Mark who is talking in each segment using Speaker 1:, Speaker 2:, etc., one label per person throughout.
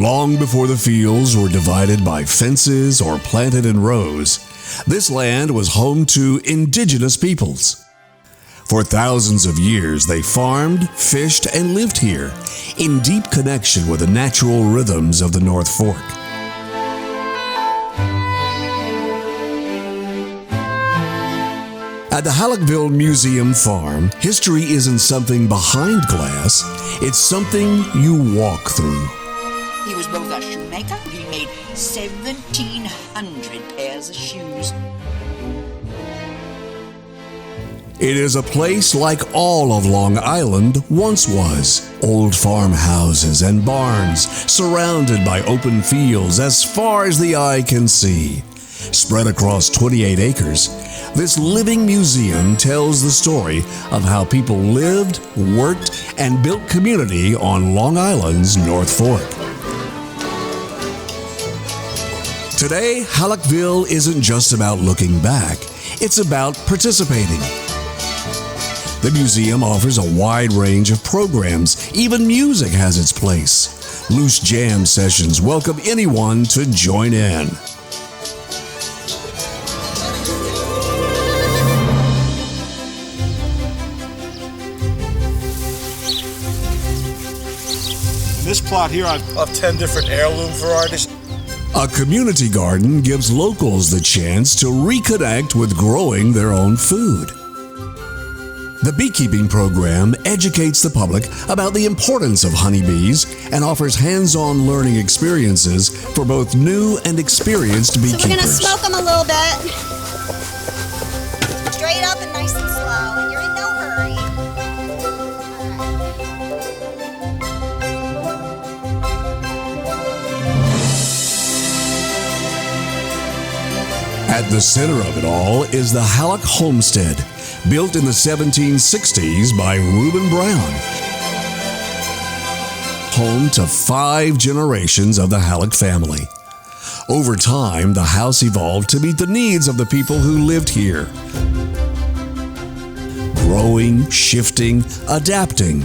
Speaker 1: Long before the fields were divided by fences or planted in rows, this land was home to indigenous peoples. For thousands of years, they farmed, fished, and lived here, in deep connection with the natural rhythms of the North Fork. At the Hallockville Museum Farm, history isn't something behind glass, it's something you walk through.
Speaker 2: He was both a shoemaker. He made 1,700 pairs of shoes.
Speaker 1: It is a place like all of Long Island once was. Old farmhouses and barns surrounded by open fields as far as the eye can see. Spread across 28 acres, this living museum tells the story of how people lived, worked, and built community on Long Island's North Fork. Today, Hallockville isn't just about looking back, it's about participating. The museum offers a wide range of programs. Even music has its place. Loose jam sessions welcome anyone to join in.
Speaker 3: This plot here, I've 10 different heirloom varieties.
Speaker 1: A community garden gives locals the chance to reconnect with growing their own food. The beekeeping program educates the public about the importance of honeybees and offers hands-on learning experiences for both new and experienced beekeepers.
Speaker 4: So we're going to smoke them a little bit. Straight up and nice and slow, and you're in no hurry.
Speaker 1: At the center of it all is the Hallock Homestead, built in the 1760s by Reuben Brown. Home to 5 generations of the Hallock family. Over time, the house evolved to meet the needs of the people who lived here. Growing, shifting, adapting.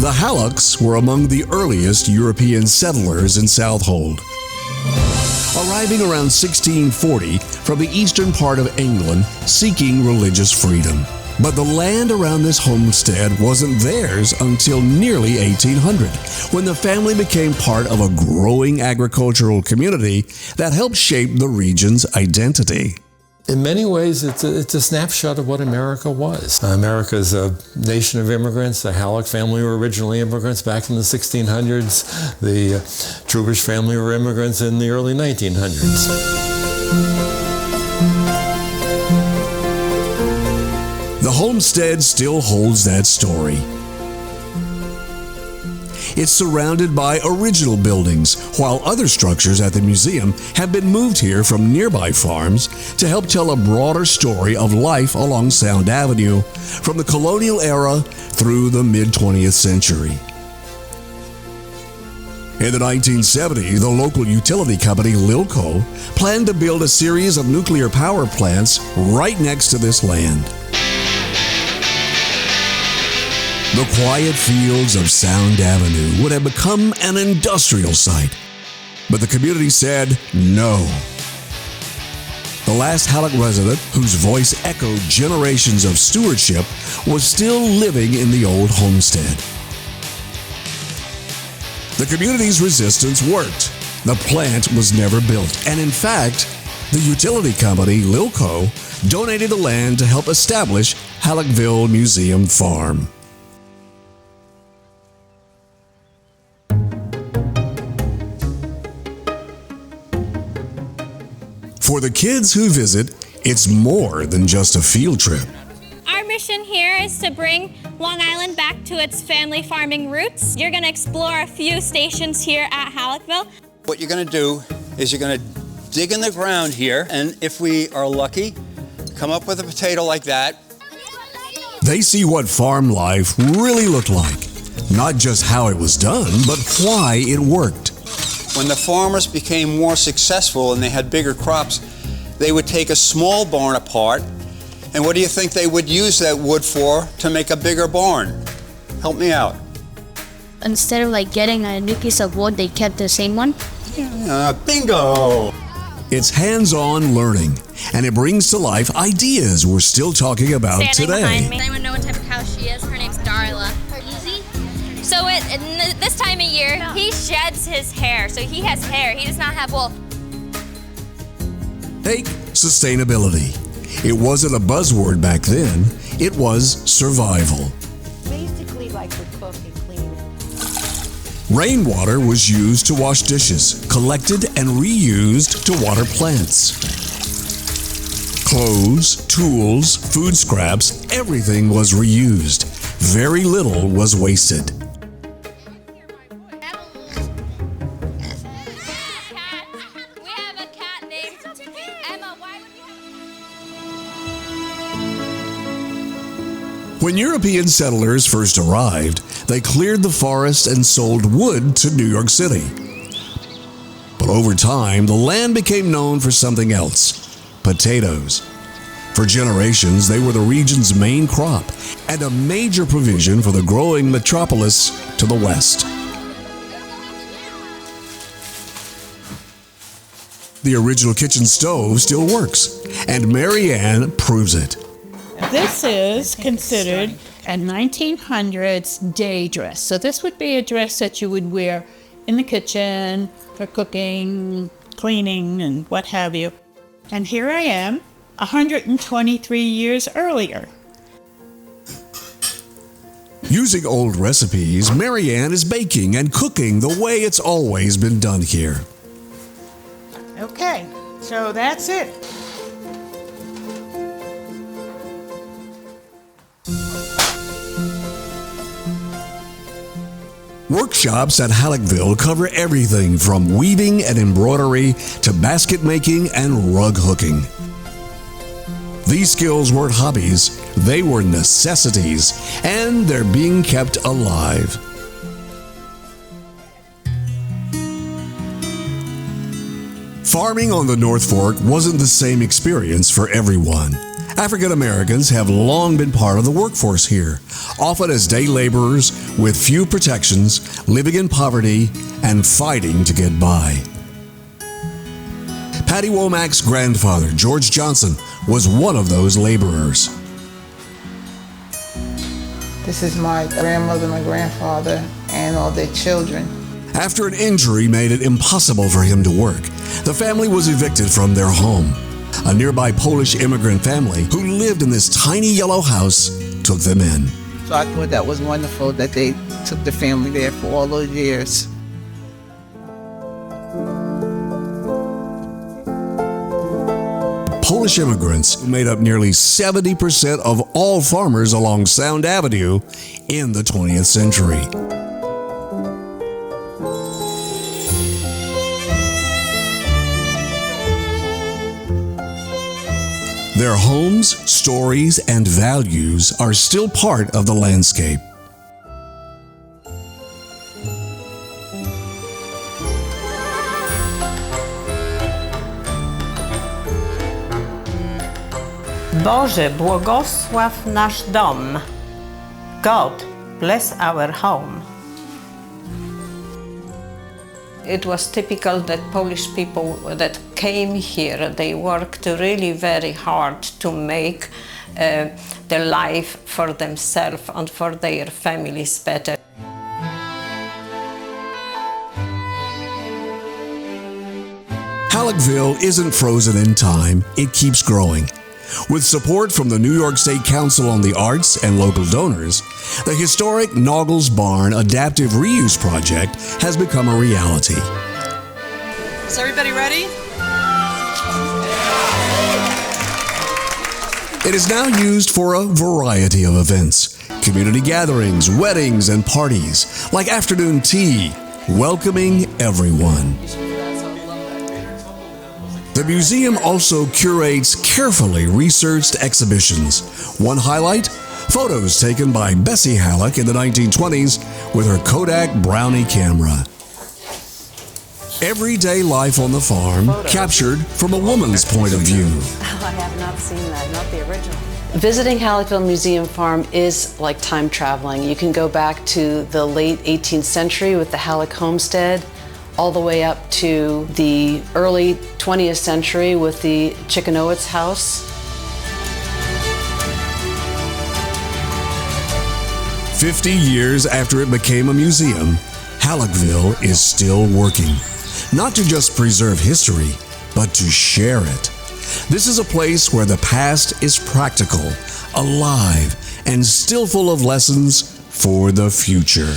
Speaker 1: The Hallocks were among the earliest European settlers in Southold. Arriving around 1640 from the eastern part of England seeking religious freedom. But the land around this homestead wasn't theirs until nearly 1800, when the family became part of a growing agricultural community that helped shape the region's identity.
Speaker 5: In many ways, it's a snapshot of what America was. America is a nation of immigrants. The Hallock family were originally immigrants back in the 1600s. The Trubish family were immigrants in the early 1900s.
Speaker 1: The homestead still holds that story. It's surrounded by original buildings, while other structures at the museum have been moved here from nearby farms to help tell a broader story of life along Sound Avenue from the colonial era through the mid-20th century. In the 1970s, the local utility company Lilco planned to build a series of nuclear power plants right next to this land. The quiet fields of Sound Avenue would have become an industrial site. But the community said no. The last Hallock resident, whose voice echoed generations of stewardship, was still living in the old homestead. The community's resistance worked. The plant was never built, and in fact, the utility company, Lilco, donated the land to help establish Hallockville Museum Farm. For the kids who visit, it's more than just a field trip.
Speaker 6: Our mission here is to bring Long Island back to its family farming roots. You're going to explore a few stations here at Hallockville.
Speaker 7: What you're going to do is you're going to dig in the ground here, and if we are lucky, come up with a potato like that.
Speaker 1: They see what farm life really looked like. Not just how it was done, but why it worked.
Speaker 7: When the farmers became more successful and they had bigger crops, they would take a small barn apart, and what do you think they would use that wood for to make a bigger barn? Help me out.
Speaker 8: Instead of like getting a new piece of wood, they kept the same one.
Speaker 7: Bingo!
Speaker 1: It's hands-on learning, and it brings to life ideas we're still talking about
Speaker 6: Standing behind me.
Speaker 1: today.
Speaker 6: Anyone know what type of cow she is? Her name's Darla.
Speaker 8: Easy?
Speaker 6: So this time of year, he sheds his hair. So he has hair. He does not have wool.
Speaker 1: Take sustainability. It wasn't a buzzword back then. It was survival.
Speaker 9: Basically like we cook and clean.
Speaker 1: Rainwater was used to wash dishes, collected and reused to water plants. Clothes, tools, food scraps, everything was reused. Very little was wasted.
Speaker 6: We have a cat named Emma. Why would we have...
Speaker 1: When European settlers first arrived, they cleared the forest and sold wood to New York City. But over time, the land became known for something else: potatoes. For generations, they were the region's main crop and a major provision for the growing metropolis to the west. The original kitchen stove still works, and Mary Ann proves it.
Speaker 9: This is considered a 1900s day dress. So this would be a dress that you would wear in the kitchen for cooking, cleaning, and what have you. And here I am, 123 years earlier.
Speaker 1: Using old recipes, Mary Ann is baking and cooking the way it's always been done here.
Speaker 9: Okay, so that's it.
Speaker 1: Workshops at Hallockville cover everything from weaving and embroidery to basket making and rug hooking. These skills weren't hobbies, they were necessities, and they're being kept alive. Farming on the North Fork wasn't the same experience for everyone. African Americans have long been part of the workforce here, often as day laborers with few protections, living in poverty, and fighting to get by. Patty Womack's grandfather, George Johnson, was one of those laborers.
Speaker 10: This is my grandmother, my grandfather, and all their children.
Speaker 1: After an injury made it impossible for him to work, the family was evicted from their home. A nearby Polish immigrant family who lived in this tiny yellow house took them in.
Speaker 10: So I thought that was wonderful that they took the family there for all those years.
Speaker 1: Polish immigrants made up nearly 70% of all farmers along Sound Avenue in the 20th century. Their homes, stories, and values are still part of the landscape.
Speaker 9: Boże, błogosław nasz dom. God bless our home. It was typical that Polish people that came here, they worked really very hard to make their life for themselves and for their families better.
Speaker 1: Hallockville isn't frozen in time, it keeps growing. With support from the New York State Council on the Arts and local donors, the historic Noggles Barn Adaptive Reuse Project has become a reality.
Speaker 2: Is everybody ready?
Speaker 1: It is now used for a variety of events, community gatherings, weddings, and parties, like afternoon tea, welcoming everyone. The museum also curates carefully researched exhibitions. One highlight, photos taken by Bessie Hallock in the 1920s with her Kodak Brownie camera. Everyday life on the farm, captured from a woman's point of view.
Speaker 2: I have not seen that, not the original. Visiting Hallockville Museum Farm is like time traveling. You can go back to the late 18th century with the Hallock homestead, all the way up to the early 20th century with the Chickenowitz house.
Speaker 1: 50 years after it became a museum, Hallockville is still working. Not to just preserve history, but to share it. This is a place where the past is practical, alive, and still full of lessons for the future.